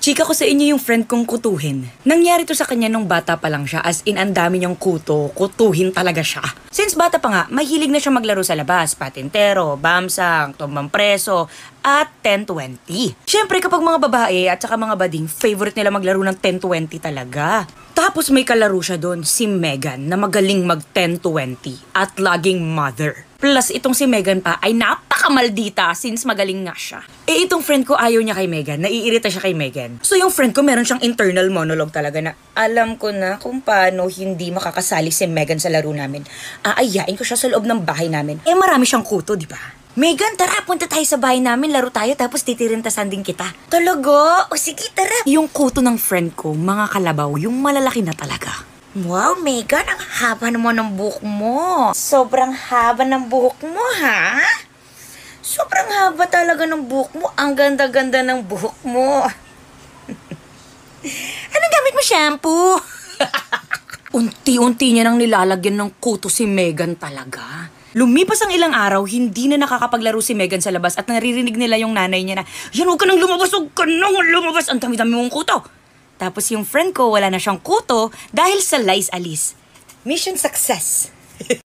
Chika ko sa inyo yung friend kong kutuhin. Nangyari to sa kanya nung bata pa lang siya, as in ang dami niyang kutuhin talaga siya. Since bata pa nga, mahilig na siya maglaro sa labas, patintero, bamsang, tumbang preso, at 10-20. Siyempre kapag mga babae at saka mga bading, favorite nila maglaro ng 10-20 talaga. Tapos may kalaro siya doon, si Megan, na magaling mag 10-20 at laging mother. Plus itong si Megan pa ay napakamaldita since magaling nga siya. Eh itong friend ko ayaw niya kay Megan, naiirita siya kay Megan. So yung friend ko meron siyang internal monologue talaga na alam ko na kung paano hindi makakasali si Megan sa laro namin. Aayain ko siya sa loob ng bahay namin. Eh marami siyang kuto, di ba? Megan, tara, punta tayo sa bahay namin, laro tayo, tapos titirintasan din kita. Talaga? O sige, tara. Yung kuto ng friend ko, mga kalabaw, yung malalaki na talaga. Wow, Megan, ang haba naman ng buhok mo. Sobrang haba ng buhok mo, ha? Sobrang haba talaga ng buhok mo. Ang ganda-ganda ng buhok mo. Anong gamit mo shampoo? Unti-unti niya nang nilalagyan ng kuto si Megan talaga. Lumipas ang ilang araw, hindi na nakakapaglaro si Megan sa labas at naririnig nila yung nanay niya na, yan, huwag ka nang lumabas, huwag ka nang lumabas, ang dami-dami mong kuto. Tapos yung friend ko, wala na siyang kuto dahil sa lies alis. Mission success.